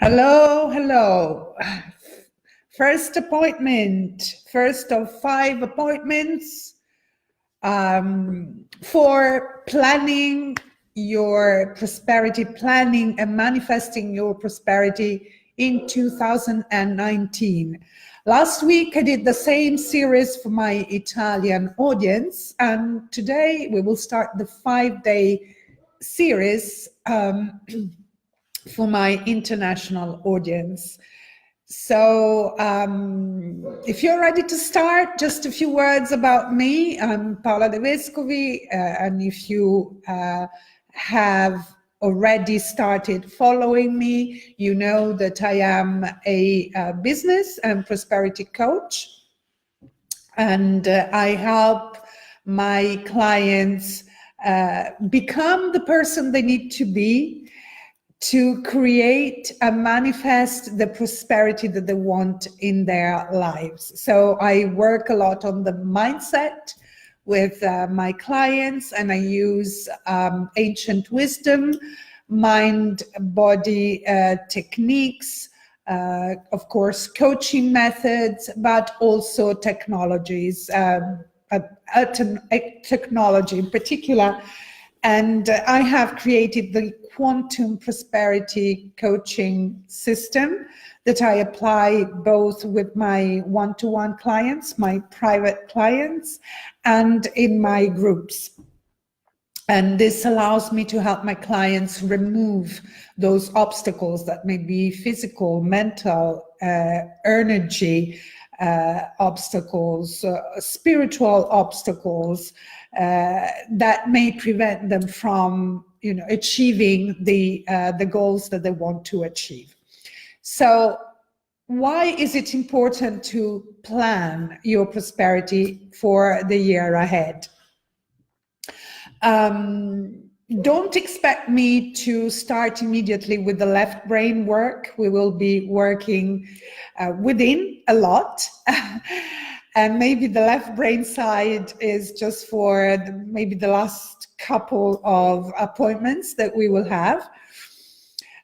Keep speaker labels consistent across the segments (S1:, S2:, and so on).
S1: Hello, hello. First appointment, first of 5 appointments for planning your prosperity, planning and manifesting your prosperity in 2019. Last week, I did the same series for my Italian audience, and today we will start the 5-day series for my international audience. So if you're ready to start, just a few words about me. I'm Paola De Vescovi, and if you have already started following me, you know that I am a business and prosperity coach, and I help my clients become the person they need to be to create and manifest the prosperity that they want in their lives. So I work a lot on the mindset with my clients, and I use ancient wisdom, mind-body techniques, of course, coaching methods, but also technologies, technology in particular. And I have created the Quantum Prosperity Coaching System that I apply both with my one-to-one clients, my private clients, and in my groups. And this allows me to help my clients remove those obstacles that may be physical, mental, energy obstacles, spiritual obstacles, that may prevent them from, achieving the goals that they want to achieve. So, why is it important to plan your prosperity for the year ahead? Don't expect me to start immediately with the left brain work. We will be working within a lot. And maybe the left brain side is just for maybe the last couple of appointments that we will have.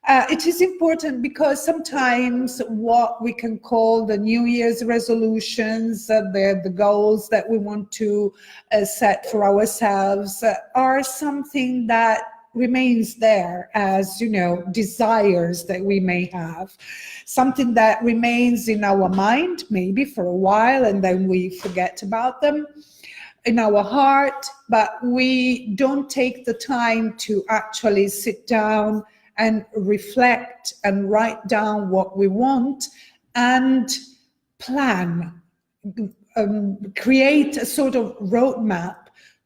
S1: It is important because sometimes what we can call the New Year's resolutions, the goals that we want to set for ourselves, are something that remains there as, desires that we may have, something that remains in our mind maybe for a while and then we forget about them, in our heart, but we don't take the time to actually sit down and reflect and write down what we want and plan, create a sort of roadmap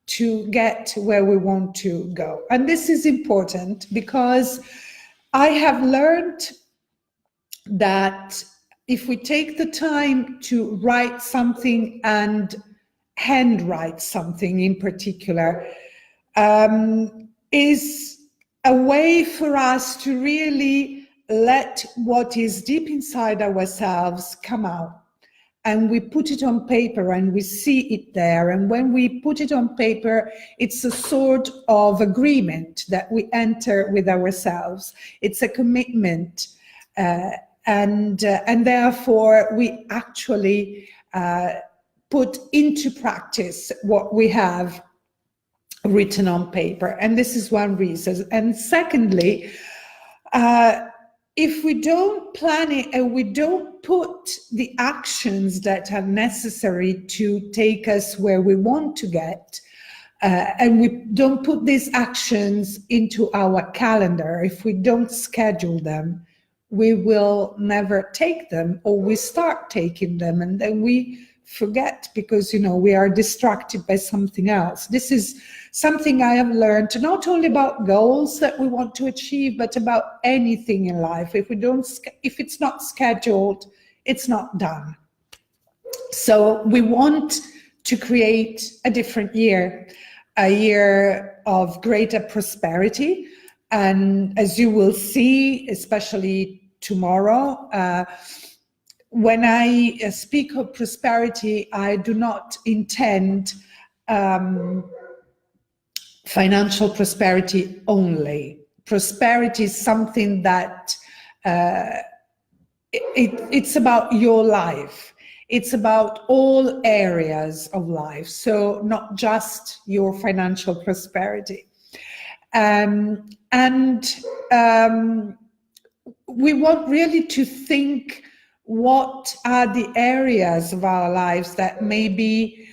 S1: to get where we want to go. And this is important because I have learned that if we take the time to write something and handwrite something in particular, is a way for us to really let what is deep inside ourselves come out. And we put it on paper and we see it there. And when we put it on paper, it's a sort of agreement that we enter with ourselves. It's a commitment. And therefore, we actually put into practice what we have written on paper. And this is one reason. And secondly, if we don't plan it and we don't put the actions that are necessary to take us where we want to get, and we don't put these actions into our calendar, if we don't schedule them, we will never take them, or we start taking them and then we forget because, we are distracted by something else. This is something I have learned, not only about goals that we want to achieve, but about anything in life. If it's not scheduled, it's not done. So we want to create a different year, a year of greater prosperity. And as you will see, especially tomorrow, when I speak of prosperity, I do not intend financial prosperity only. Prosperity is something that it's about your life. It's about all areas of life. So not just your financial prosperity. We want really to think what are the areas of our lives that maybe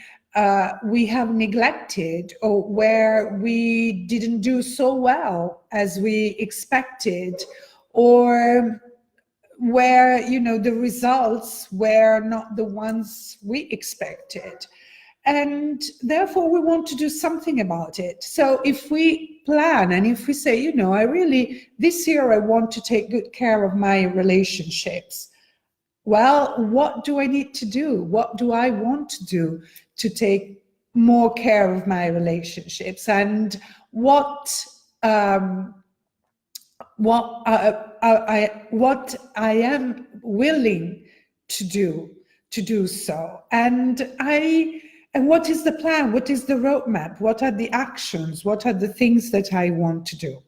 S1: we have neglected, or where we didn't do so well as we expected, or where, you know, the results were not the ones we expected. And therefore we want to do something about it. So if we plan and if we say, you know, this year I want to take good care of my relationships. Well, what do I need to do? What do I want to do to take more care of my relationships? And what I am willing to do so. And what is the plan? What is the roadmap? What are the actions? What are the things that I want to do?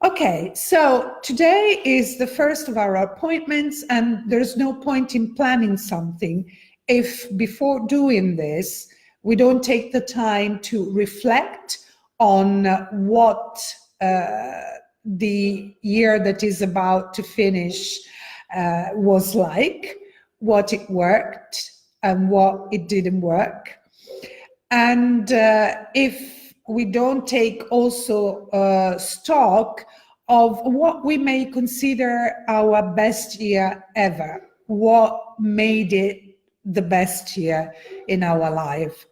S1: Okay, so today is the first of our appointments, and there's no point in planning something if before doing this, we don't take the time to reflect on what the year that is about to finish was like, what it worked and what it didn't work. And if we don't take also stock of what we may consider our best year ever, what made it the best year in our life.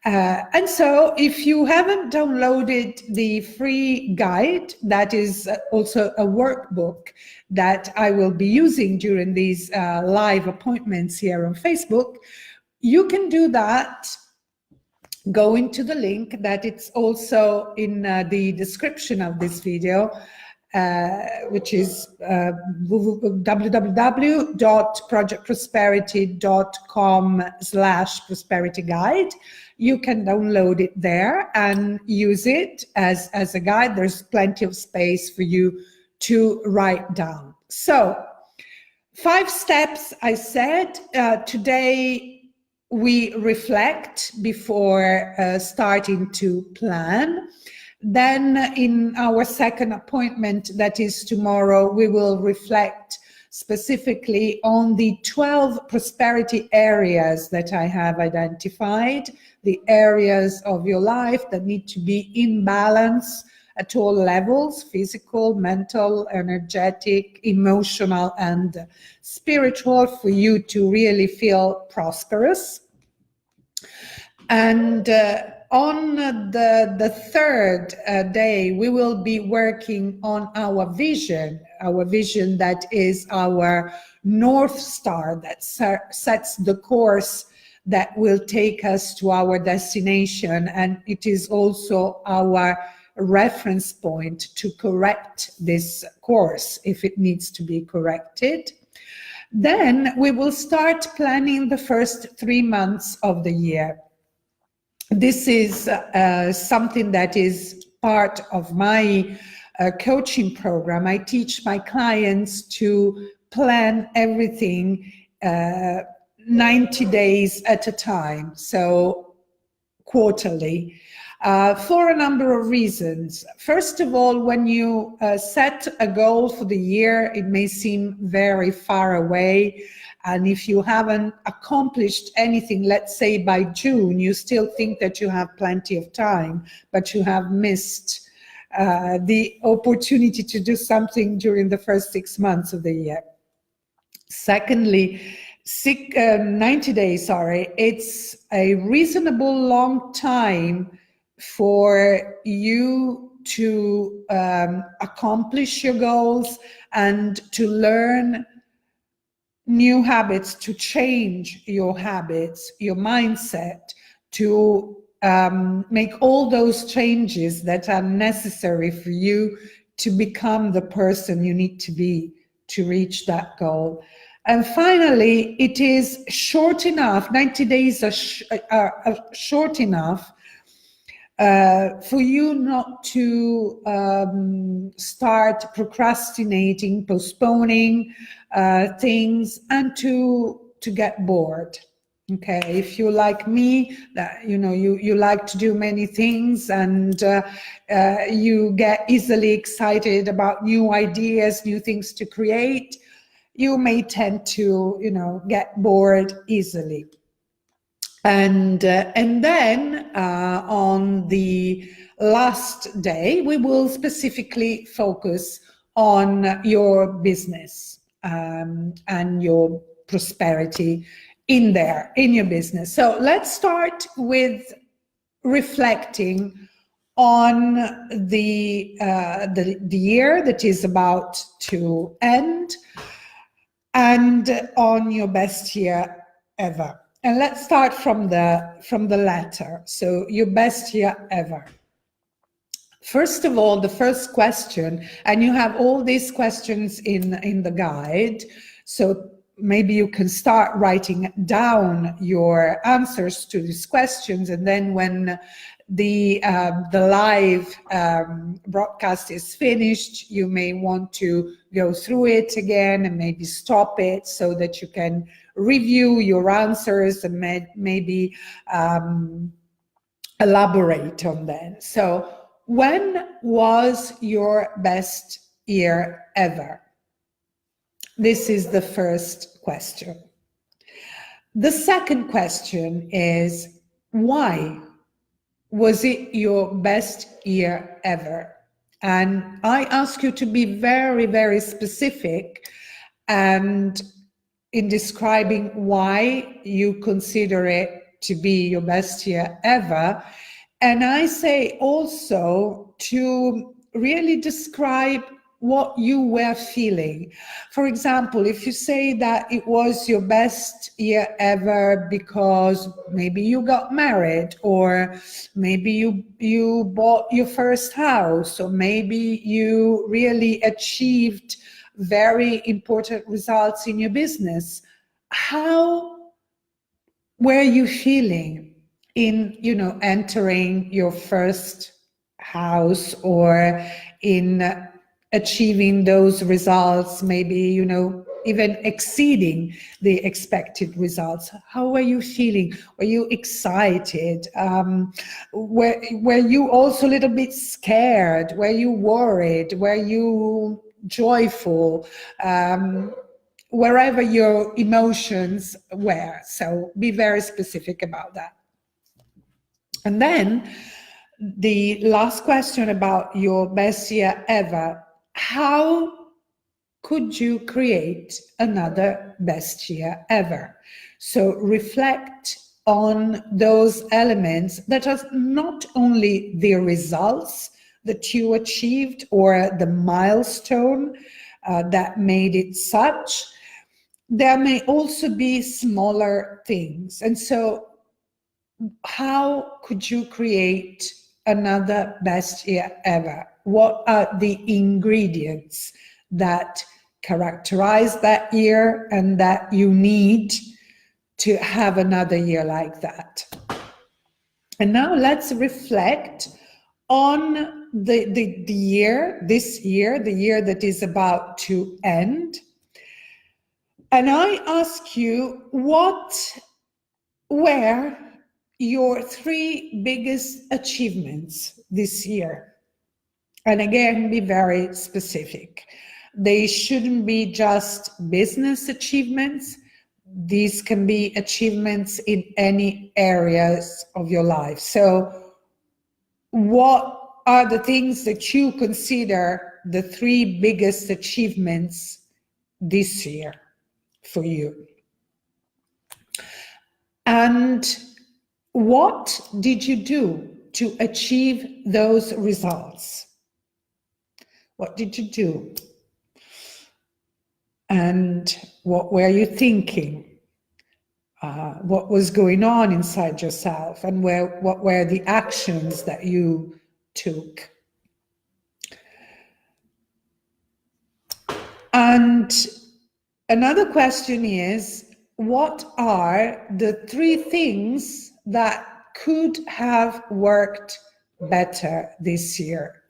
S1: And so if you haven't downloaded the free guide, that is also a workbook that I will be using during these live appointments here on Facebook, you can do that. Go into the link that it's also in the description of this video, which is www.projectprosperity.com/prosperity guide. You can download it there and use it as a guide. There's plenty of space for you to write down. So 5 steps, I said. Today we reflect before starting to plan. Then in our second appointment, that is tomorrow, we will reflect specifically on the 12 prosperity areas that I have identified, the areas of your life that need to be in balance at all levels: physical, mental, energetic, emotional, and spiritual, for you to really feel prosperous. And on the third day, we will be working on our vision that is our North Star, that sets the course that will take us to our destination. And it is also our reference point to correct this course if it needs to be corrected. Then we will start planning the first 3 months of the year. This is something that is part of my coaching program. I teach my clients to plan everything 90 days at a time, so quarterly, for a number of reasons. First of all, when you set a goal for the year, it may seem very far away. And if you haven't accomplished anything, let's say by June, you still think that you have plenty of time, but you have missed the opportunity to do something during the first 6 months of the year. Secondly, 90 days, it's a reasonable long time for you to accomplish your goals and to learn new habits, to change your habits, your mindset, to make all those changes that are necessary for you to become the person you need to be to reach that goal. And finally, it is short enough, 90 days are short enough for you not to start procrastinating, postponing things, and to get bored. Okay, if you like me, that you like to do many things, and you get easily excited about new ideas, new things to create, you may tend to get bored easily. And then on the last day, we will specifically focus on your business and your prosperity in your business. So let's start with reflecting on the year that is about to end, and on your best year ever. And let's start from the latter. So your best year ever. First of all, the first question, and you have all these questions in the guide, so maybe you can start writing down your answers to these questions, and then when the live broadcast is finished, you may want to go through it again and maybe stop it so that you can review your answers and maybe elaborate on them. So, when was your best year ever? This is the first question. The second question is, why was it your best year ever? And I ask you to be very, very specific and in describing why you consider it to be your best year ever. And I say also to really describe what you were feeling. For example, if you say that it was your best year ever because maybe you got married, or maybe you bought your first house, or maybe you really achieved very important results in your business, how were you feeling in entering your first house, or in achieving those results, maybe even exceeding the expected results? How were you feeling? Were you excited? Were you also a little bit scared? Were you worried? Were you joyful? Wherever your emotions were. So be very specific about that. And then the last question about your best year ever: how could you create another best year ever? So reflect on those elements that are not only the results that you achieved or the milestone that made it such. There may also be smaller things. And so how could you create another best year ever? What are the ingredients that characterize that year and that you need to have another year like that? And now let's reflect on the year, this year, the year that is about to end. And I ask you, what were your 3 biggest achievements this year? And again, be very specific. They shouldn't be just business achievements. These can be achievements in any areas of your life. So what are the things that you consider the 3 biggest achievements this year for you? And what did you do to achieve those results? What did you do? And what were you thinking? What was going on inside yourself? And what were the actions that you took? And another question is, what are the 3 things that could have worked better this year.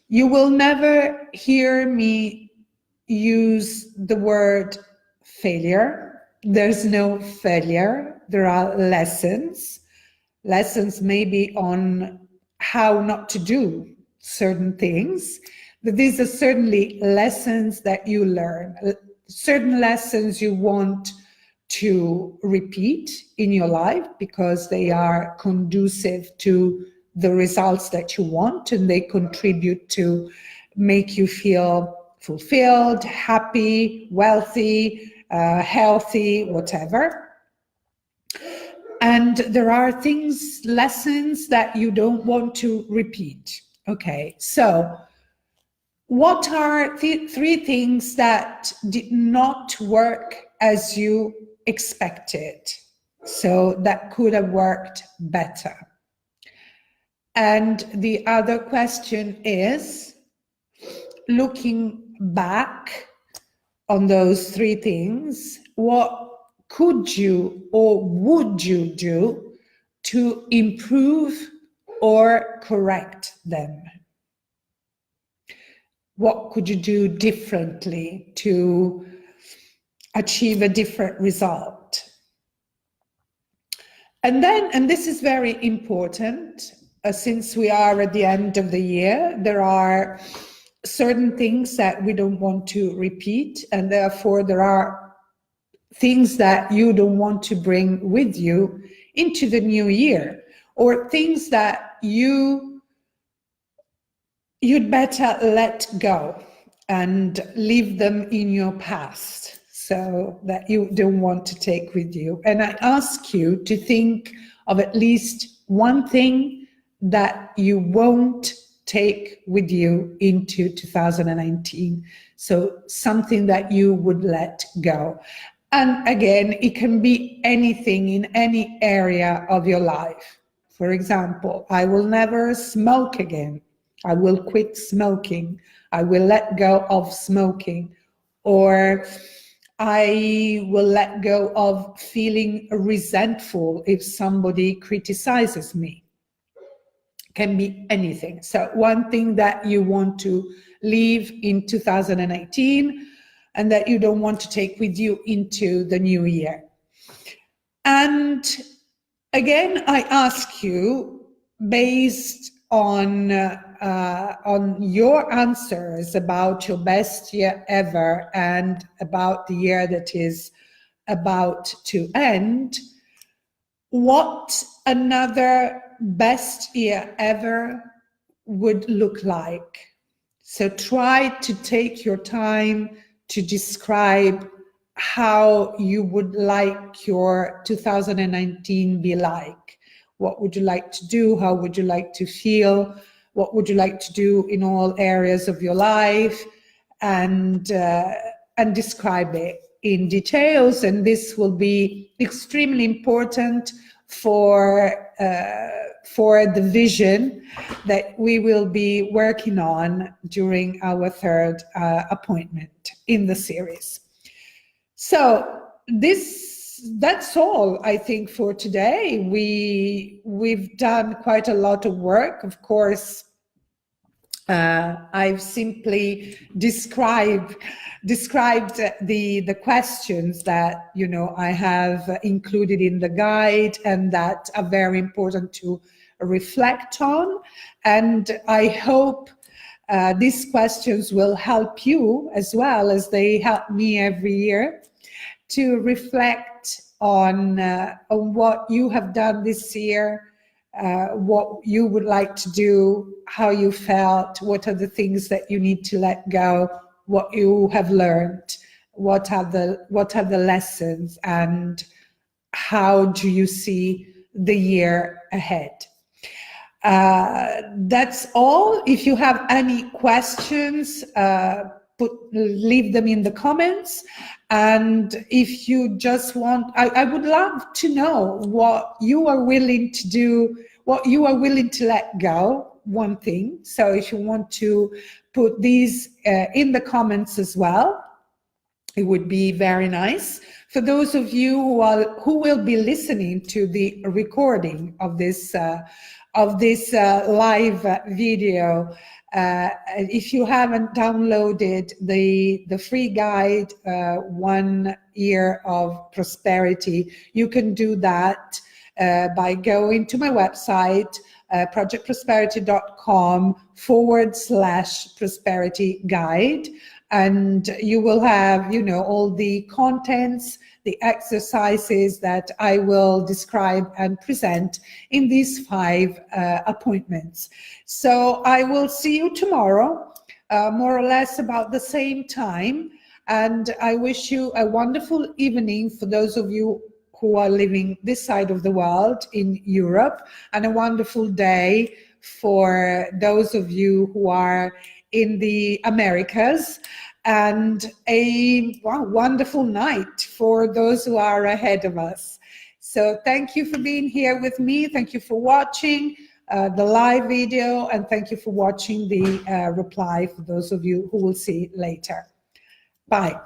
S1: You will never hear me use the word failure. There's no failure. There are lessons. Lessons maybe on how not to do certain things, but these are certainly lessons that you learn, certain lessons you want to repeat in your life because they are conducive to the results that you want and they contribute to make you feel fulfilled, happy, wealthy, healthy, whatever. And there are things, lessons that you don't want to repeat. Okay, so what are the three things that did not work as you expected, so that could have worked better? And the other question is, looking back on those three things, what could you or would you do to improve or correct them? What could you do differently to achieve a different result? And then, and this is very important, since we are at the end of the year, there are certain things that we don't want to repeat, and therefore there are things that you don't want to bring with you into the new year, or things that you'd better let go and leave them in your past, so that you don't want to take with you. And I ask you to think of at least one thing that you won't take with you into 2019. So something that you would let go. And again, it can be anything in any area of your life. For example, I will never smoke again. I will quit smoking. I will let go of smoking. Or I will let go of feeling resentful if somebody criticizes me. Can be anything. So one thing that you want to leave in 2018 and that you don't want to take with you into the new year. And again, I ask you, based on your answers about your best year ever and about the year that is about to end, what another best year ever would look like. So try to take your time to describe how you would like your 2019 be like. What would you like to do? How would you like to feel? What would you like to do in all areas of your life? And describe it in details. And this will be extremely important for the vision that we will be working on during our third appointment in the series. So that's all, I think, for today. We've done quite a lot of work. Of course, I've simply described the questions that, you know, I have included in the guide and that are very important to reflect on. And I hope these questions will help you as well as they help me every year to reflect on what you have done this year, what you would like to do, how you felt, what are the things that you need to let go, what you have learned, what are the lessons, and how do you see the year ahead. That's all. If you have any questions, leave them in the comments. And if you just want, I would love to know what you are willing to do, what you are willing to let go, one thing. So if you want to put these in the comments as well, it would be very nice. For those of you who will be listening to the recording of this of this live video. If you haven't downloaded the free guide, 1 Year of Prosperity, you can do that by going to my website, projectprosperity.com/prosperity guide. And you will have, you know, all the contents, the exercises that I will describe and present in these 5 appointments. So I will see you tomorrow, more or less about the same time. And I wish you a wonderful evening for those of you who are living this side of the world in Europe, and a wonderful day for those of you who are in the Americas, and a wonderful night for those who are ahead of us. So thank you for being here with me. Thank you for watching the live video, and thank you for watching the reply for those of you who will see later. Bye.